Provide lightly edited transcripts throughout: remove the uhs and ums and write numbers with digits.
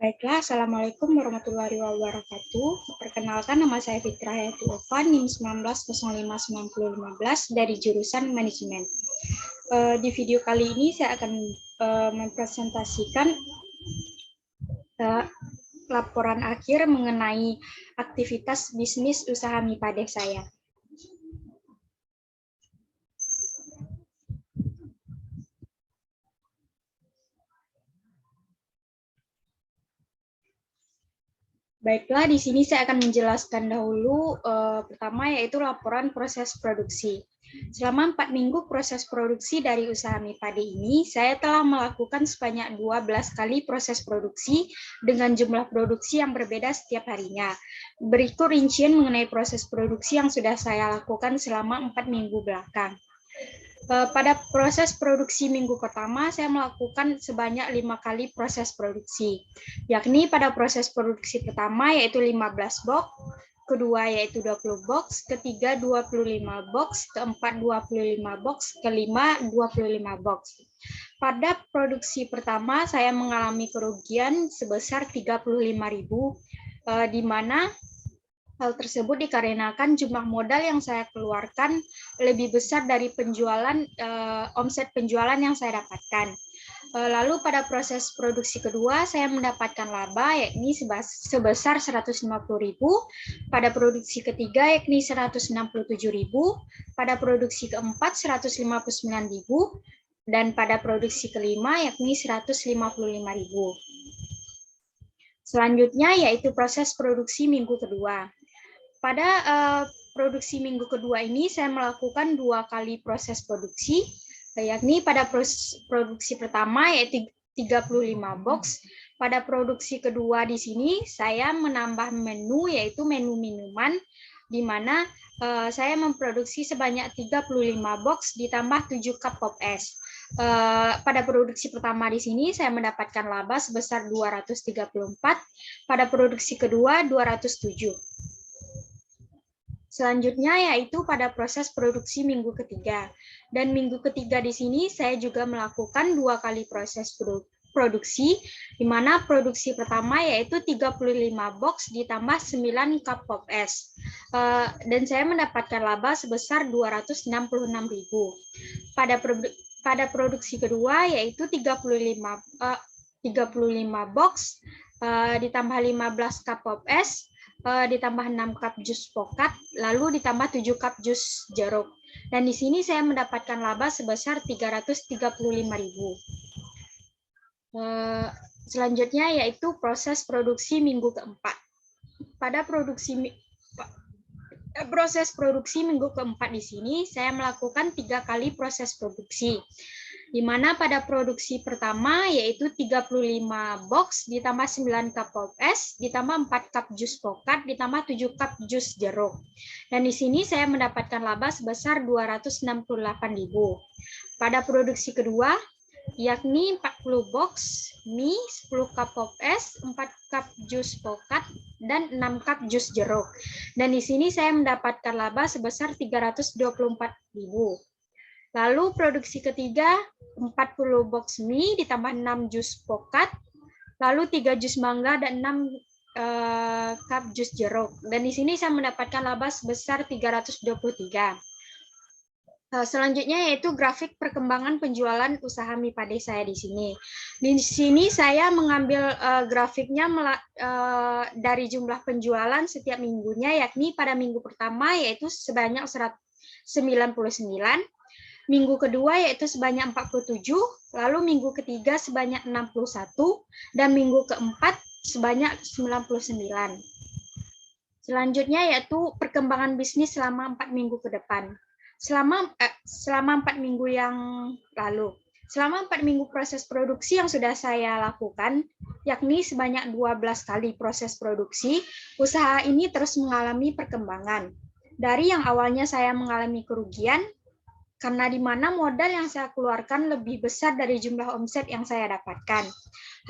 Baiklah, Assalamualaikum warahmatullahi wabarakatuh. Perkenalkan, nama saya Fitra Hayati Ulfa, NIM 19059015 dari jurusan Manajemen. Di video kali ini saya akan mempresentasikan laporan akhir mengenai aktivitas bisnis usaha MIPADE saya. Baiklah, di sini saya akan menjelaskan dahulu pertama yaitu laporan proses produksi. Selama 4 minggu proses produksi dari usaha MIPADE ini, saya telah melakukan sebanyak 12 kali proses produksi dengan jumlah produksi yang berbeda setiap harinya. Berikut rincian mengenai proses produksi yang sudah saya lakukan selama 4 minggu belakang. Pada proses produksi minggu pertama, saya melakukan sebanyak 5 kali proses produksi, yakni pada proses produksi pertama yaitu 15 box, kedua yaitu 20 box, ketiga 25 box, keempat 25 box, kelima 25 box. Pada produksi pertama, saya mengalami kerugian sebesar 35.000, di mana hal tersebut dikarenakan jumlah modal yang saya keluarkan lebih besar dari omset penjualan yang saya dapatkan. Lalu pada proses produksi kedua, saya mendapatkan laba yakni sebesar 150.000, pada produksi ketiga yakni 167.000, pada produksi keempat 159.000, dan pada produksi kelima yakni 155.000. Selanjutnya yaitu proses produksi minggu kedua. Pada produksi minggu kedua ini saya melakukan 2 kali proses produksi, yakni pada produksi pertama yaitu 35 box. Pada produksi kedua di sini saya menambah menu yaitu menu minuman, di mana saya memproduksi sebanyak 35 box ditambah 7 cup pop es. Pada produksi pertama di sini saya mendapatkan laba sebesar 234, pada produksi kedua 207. Selanjutnya yaitu pada proses produksi minggu ketiga. Dan minggu ketiga di sini saya juga melakukan 2 kali proses produksi, di mana produksi pertama yaitu 35 box ditambah 9 cup pop es. Dan saya mendapatkan laba sebesar 266.000. Pada produksi kedua yaitu 35 box ditambah 15 cup pop es, ditambah 6 cup jus pokat, lalu ditambah 7 cup jus jeruk. Dan di sini saya mendapatkan laba sebesar 335.000. Selanjutnya yaitu proses produksi minggu keempat. Pada proses produksi minggu keempat di sini saya melakukan 3 kali proses produksi, di mana pada produksi pertama yaitu 35 box ditambah 9 cup pop es ditambah 4 cup jus pokat ditambah 7 cup jus jeruk. Dan di sini saya mendapatkan laba sebesar 268.000. Pada produksi kedua yakni 40 box mie, 10 cup pop es, 4 cup jus pokat, dan 6 cup jus jeruk. Dan di sini saya mendapatkan laba sebesar 324.000. Lalu produksi ketiga 40 box mie ditambah 6 jus pokat, lalu 3 jus mangga dan 6 cup jus jeruk. Dan di sini saya mendapatkan laba sebesar 323. Selanjutnya yaitu grafik perkembangan penjualan usaha MIPADE saya di sini. Di sini saya mengambil grafiknya dari jumlah penjualan setiap minggunya, yakni pada minggu pertama yaitu sebanyak 99, minggu kedua yaitu sebanyak 47, lalu minggu ketiga sebanyak 61, dan minggu keempat sebanyak 99. Selanjutnya yaitu perkembangan bisnis selama 4 minggu ke depan. Selama 4 minggu yang lalu. Selama 4 minggu proses produksi yang sudah saya lakukan, yakni sebanyak 12 kali proses produksi, usaha ini terus mengalami perkembangan. Dari yang awalnya saya mengalami kerugian, karena di mana modal yang saya keluarkan lebih besar dari jumlah omset yang saya dapatkan.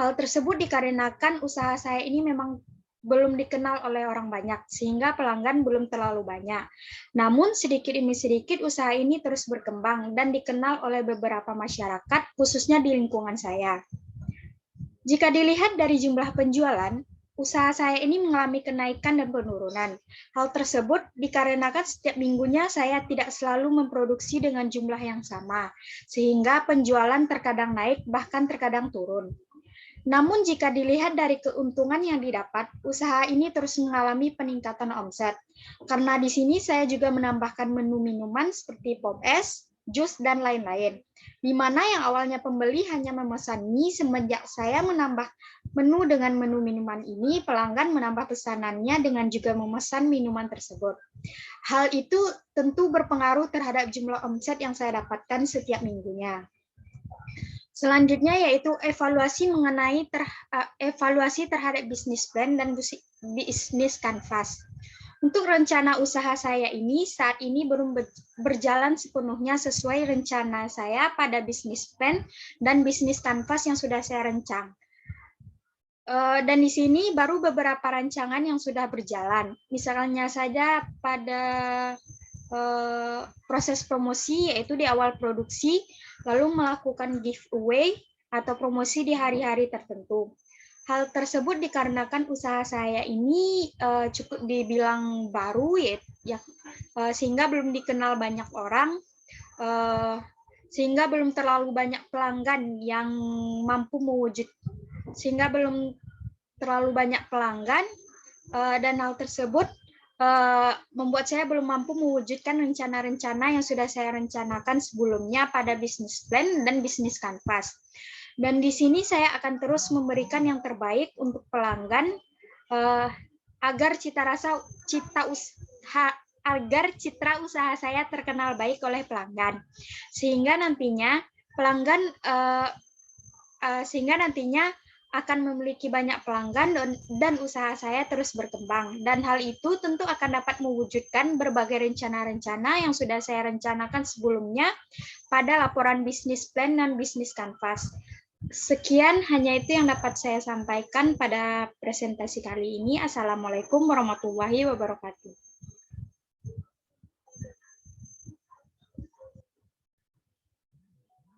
Hal tersebut dikarenakan usaha saya ini memang belum dikenal oleh orang banyak, sehingga pelanggan belum terlalu banyak. Namun sedikit demi sedikit usaha ini terus berkembang dan dikenal oleh beberapa masyarakat, khususnya di lingkungan saya. Jika dilihat dari jumlah penjualan, usaha saya ini mengalami kenaikan dan penurunan. Hal tersebut dikarenakan setiap minggunya saya tidak selalu memproduksi dengan jumlah yang sama, sehingga penjualan terkadang naik bahkan terkadang turun. Namun jika dilihat dari keuntungan yang didapat, usaha ini terus mengalami peningkatan omset. Karena di sini saya juga menambahkan menu minuman seperti pop es, jus, dan lain-lain. Di mana yang awalnya pembeli hanya memesan mie, semenjak saya menambah menu dengan menu minuman ini, pelanggan menambah pesanannya dengan juga memesan minuman tersebut. Hal itu tentu berpengaruh terhadap jumlah omset yang saya dapatkan setiap minggunya. Selanjutnya yaitu evaluasi terhadap bisnis plan dan bisnis kanvas. Untuk rencana usaha saya ini saat ini belum berjalan sepenuhnya sesuai rencana saya pada bisnis plan dan bisnis kanvas yang sudah saya rencang. Dan di sini baru beberapa rancangan yang sudah berjalan. Misalnya saja pada proses promosi, yaitu di awal produksi, lalu melakukan giveaway atau promosi di hari-hari tertentu. Hal tersebut dikarenakan usaha saya ini cukup dibilang baru, sehingga belum dikenal banyak orang, sehingga belum terlalu banyak pelanggan yang mampu dan hal tersebut membuat saya belum mampu mewujudkan rencana-rencana yang sudah saya rencanakan sebelumnya pada bisnis plan dan bisnis kanvas. Dan di sini saya akan terus memberikan yang terbaik untuk pelanggan agar citra usaha saya terkenal baik oleh pelanggan, sehingga nantinya akan memiliki banyak pelanggan dan usaha saya terus berkembang. Dan hal itu tentu akan dapat mewujudkan berbagai rencana-rencana yang sudah saya rencanakan sebelumnya pada laporan bisnis plan dan bisnis kanvas. Sekian hanya itu yang dapat saya sampaikan pada presentasi kali ini. Assalamualaikum warahmatullahi wabarakatuh.